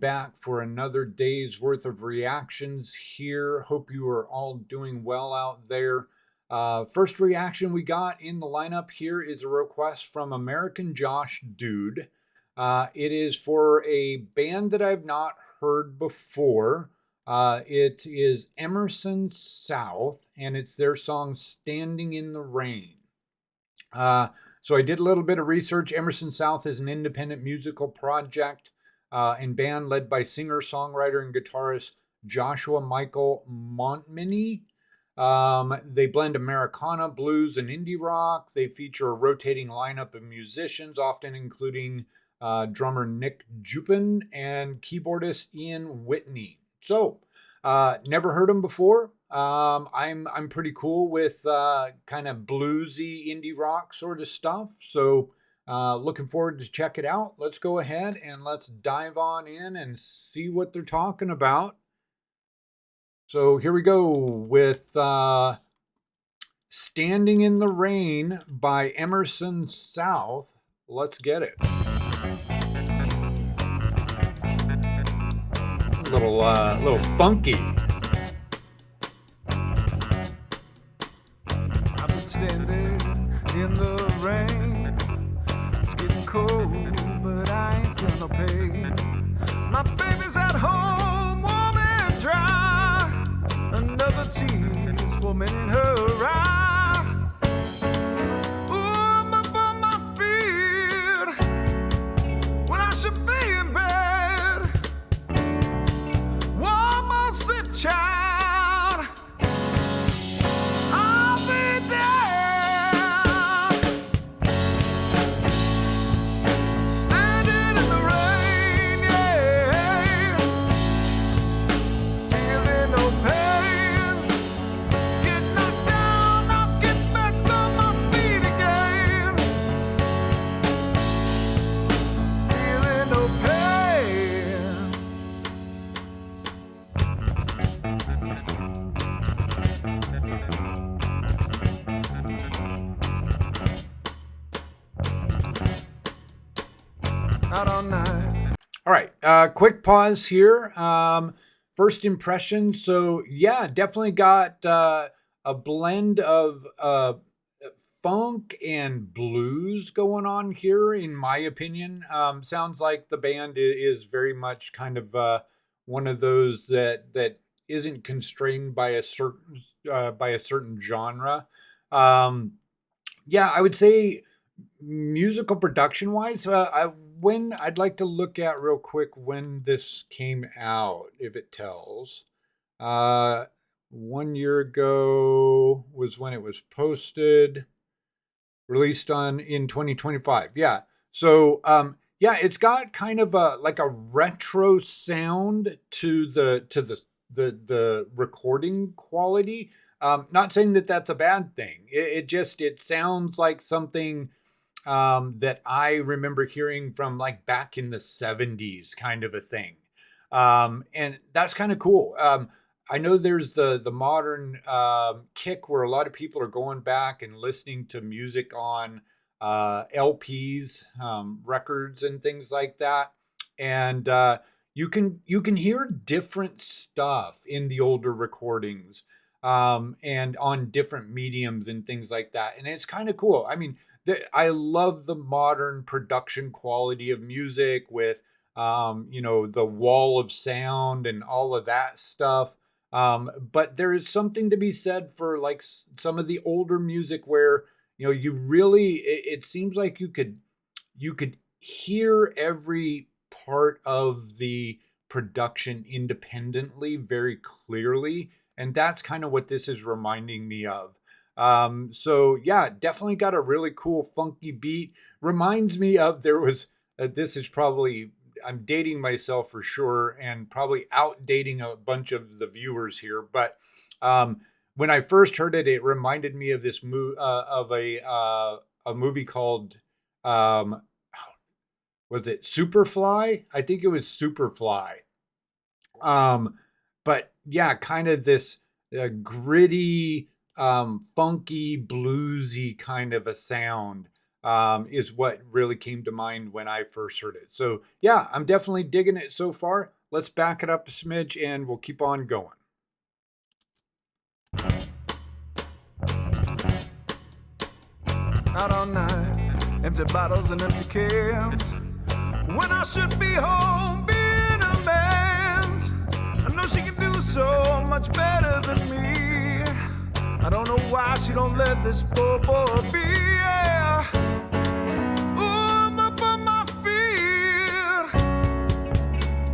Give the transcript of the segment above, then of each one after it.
back for another day's worth of reactions here. Hope you are all doing well out there. First reaction we got in the lineup here is a request from American Josh Dude. It is for a band that I've not heard before. It is Emerson South, and it's their song Standing in the Rain. So I did a little bit of research. Emerson South is an independent musical project and band led by singer-songwriter and guitarist Joshua Michael Montminy. They blend Americana, blues, and indie rock. They feature a rotating lineup of musicians, often including drummer Nick Jupin and keyboardist Ian Whitney. So, never heard them before. I'm pretty cool with kind of bluesy indie rock sort of stuff. So looking forward to check it out. Let's go ahead and let's dive on in and see what they're talking about. So here we go with Standing in the Rain by Emerson South. Let's get it. Little funky. I've been standing in the rain. It's getting cold, but I ain't feel no pain. My baby's at home, warm and dry. Another tear's forming in her eye. Ooh, I'm up on my feet when I should be in bed. One more sip, child. I'll be down, standing in the rain, yeah, feeling no pain. Get knocked down, I'll get back on my feet again, feeling no pain. Not all night. All right, quick pause here. First impression. So yeah, definitely got a blend of funk and blues going on here, in my opinion. Sounds like the band is very much kind of one of those that isn't constrained by a certain genre. Um, yeah, I would say musical production wise, when I'd like to look at real quick when this came out, if it tells. Uh, 1 year ago was when it was posted, released on in 2025. Yeah. So yeah, it's got kind of a like a retro sound to the recording quality. Not saying that that's a bad thing. It just it sounds like something that I remember hearing from like back in the 70s kind of a thing. And that's kind of cool. I know there's the modern kick where a lot of people are going back and listening to music on LPs, records, and things like that. And you can hear different stuff in the older recordings and on different mediums and things like that. And it's kind of cool. I mean, I love the modern production quality of music with, the wall of sound and all of that stuff. But there is something to be said for like some of the older music where, you really, it seems like you could hear every part of the production independently very clearly. And that's kind of what this is reminding me of. So yeah, definitely got a really cool funky beat. Reminds me of there was this is probably I'm dating myself for sure and probably outdating a bunch of the viewers here, but when I first heard it, it reminded me of this of a movie called um was it Superfly? I think it was Superfly. Um, but yeah, kind of this gritty, funky, bluesy kind of a sound. is what really came to mind when I first heard it. So yeah, I'm definitely digging it so far. Let's back it up a smidge and we'll keep on going. Out all night, empty bottles and empty cans. When I should be home being a man's. I know she can do so much better than me. I don't know why she don't let this poor boy be. Yeah. Ooh, I'm up on my feet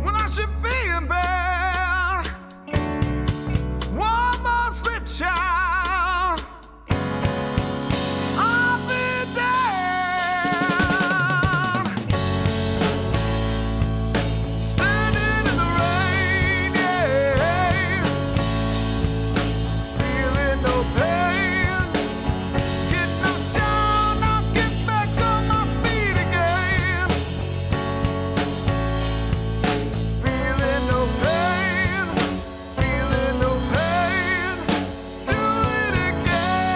when I should be in bed. One more slip, child, I'll be dead. Standing in the rain, yeah. Feeling no pain. Get knocked down, I'll get back on my feet again. Feeling no pain, feeling no pain. Do it again.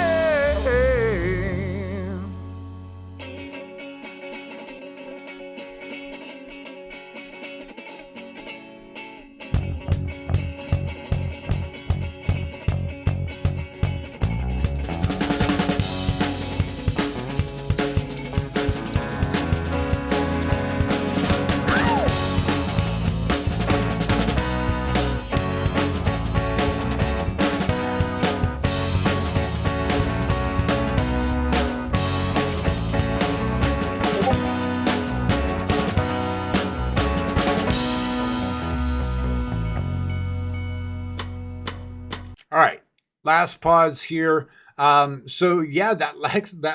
All right, last pause here. So yeah, that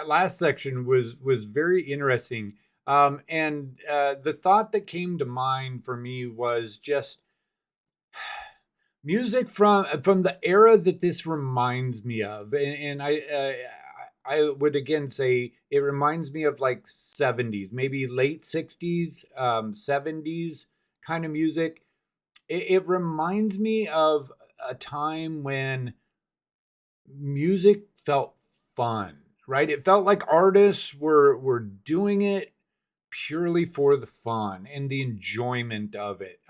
last section was very interesting. And the thought that came to mind for me was just music from the era that this reminds me of, and I would again say it reminds me of like 70s, maybe late 60s, 70s kind of music. It reminds me of a time when music felt fun, right? It felt like artists were doing it purely for the fun and the enjoyment of it.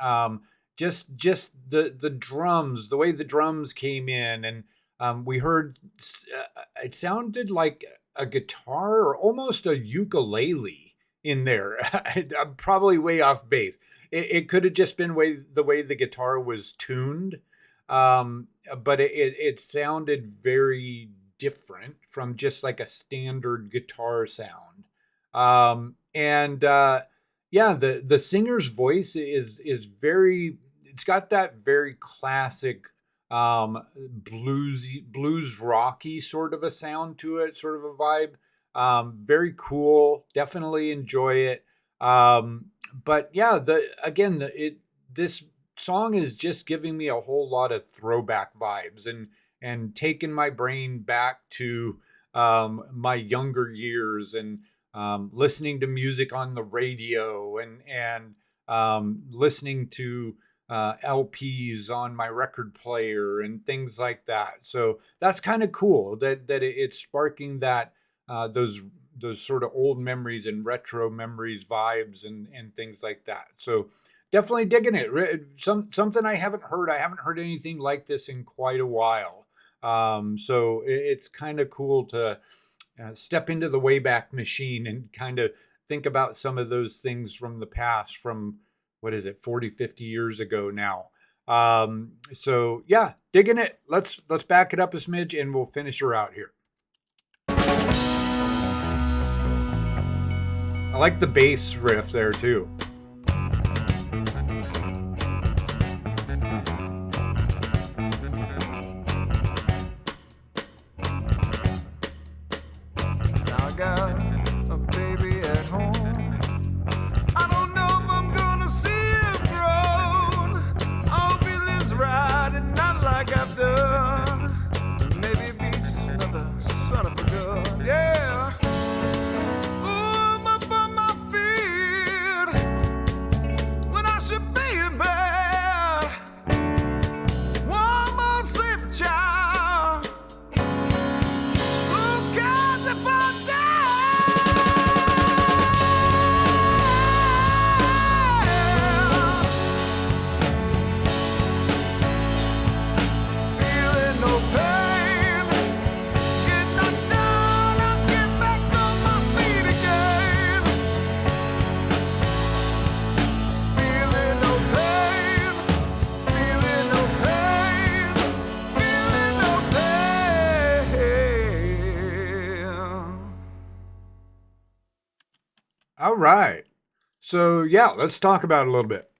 Just the drums, the way the drums came in, and we heard it sounded like a guitar or almost a ukulele in there. I'm probably way off base. It could have just been the way the guitar was tuned, but it sounded very different from just like a standard guitar sound. And yeah, the singer's voice is very. It's got that very classic blues rocky sort of a sound to it, sort of a vibe. Very cool. Definitely enjoy it. But yeah, this song is just giving me a whole lot of throwback vibes and taking my brain back to my younger years and listening to music on the radio and listening to LPs on my record player and things like that. So that's kind of cool that it's sparking that those sort of old memories and retro memories vibes and things like that. So definitely digging it. Something I haven't heard. I haven't heard anything like this in quite a while. So it's kind of cool to step into the Wayback Machine and kind of think about some of those things from the past, from what is it, 40, 50 years ago now. So yeah, digging it. Let's back it up a smidge and we'll finish her out here. I like the bass riff there too. Now I got a baby at home. I don't know if I'm gonna see him grown. I hope he lives right and not like I've done. Maybe be just another son of a gun, yeah. Ooh, I'm up on my feet All right. So, yeah, let's talk about it a little bit.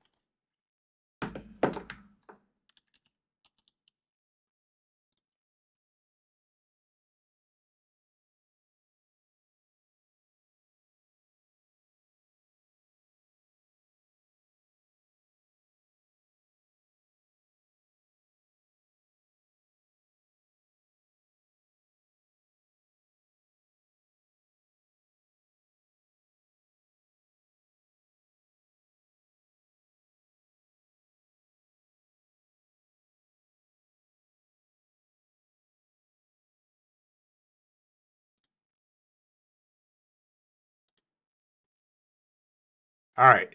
All right.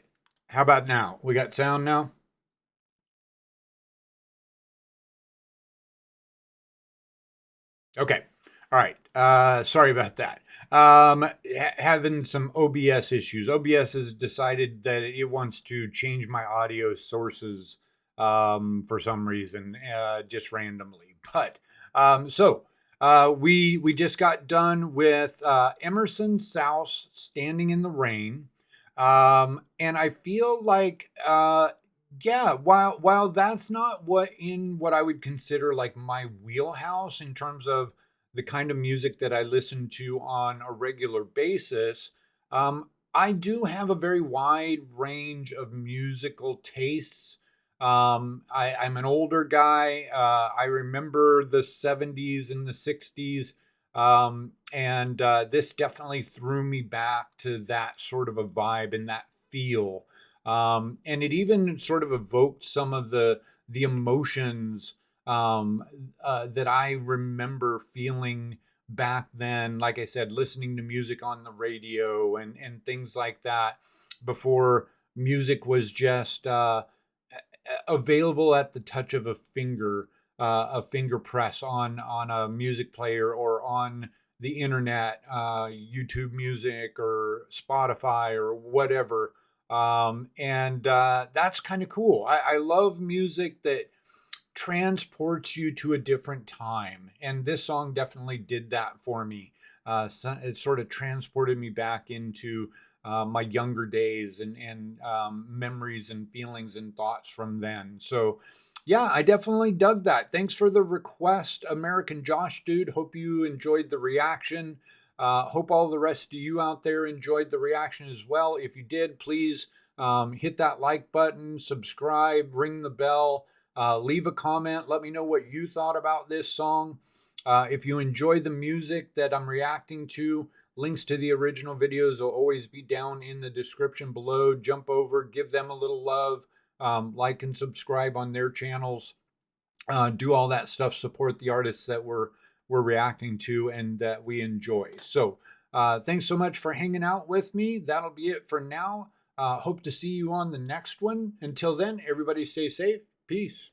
How about now? We got sound now? Okay. All right. Sorry about that. Having some OBS issues. OBS has decided that it wants to change my audio sources for some reason, just randomly. But we just got done with Emerson South "Standing in the Rain," and I feel like yeah, while that's not what I would consider like my wheelhouse in terms of the kind of music that I listen to on a regular basis, I do have a very wide range of musical tastes. I'm an older guy. I remember the 70s and the 60s. And this definitely threw me back to that sort of a vibe and that feel. And it even sort of evoked some of the emotions um, that I remember feeling back then. Like I said, listening to music on the radio and things like that before music was just available at the touch of a finger press on a music player or on the internet, YouTube Music or Spotify or whatever. And that's kind of cool. I love music that transports you to a different time. And this song definitely did that for me. It sort of transported me back into my younger days and memories and feelings and thoughts from then. So, yeah, I definitely dug that. Thanks for the request, American Josh Dude. Hope you enjoyed the reaction. Hope all the rest of you out there enjoyed the reaction as well. If you did, please hit that like button, subscribe, ring the bell. Leave a comment. Let me know what you thought about this song. If you enjoy the music that I'm reacting to, links to the original videos will always be down in the description below. Jump over, give them a little love, like and subscribe on their channels. Do all that stuff. Support the artists that we're reacting to and that we enjoy. So thanks so much for hanging out with me. That'll be it for now. Hope to see you on the next one. Until then, everybody stay safe. Peace.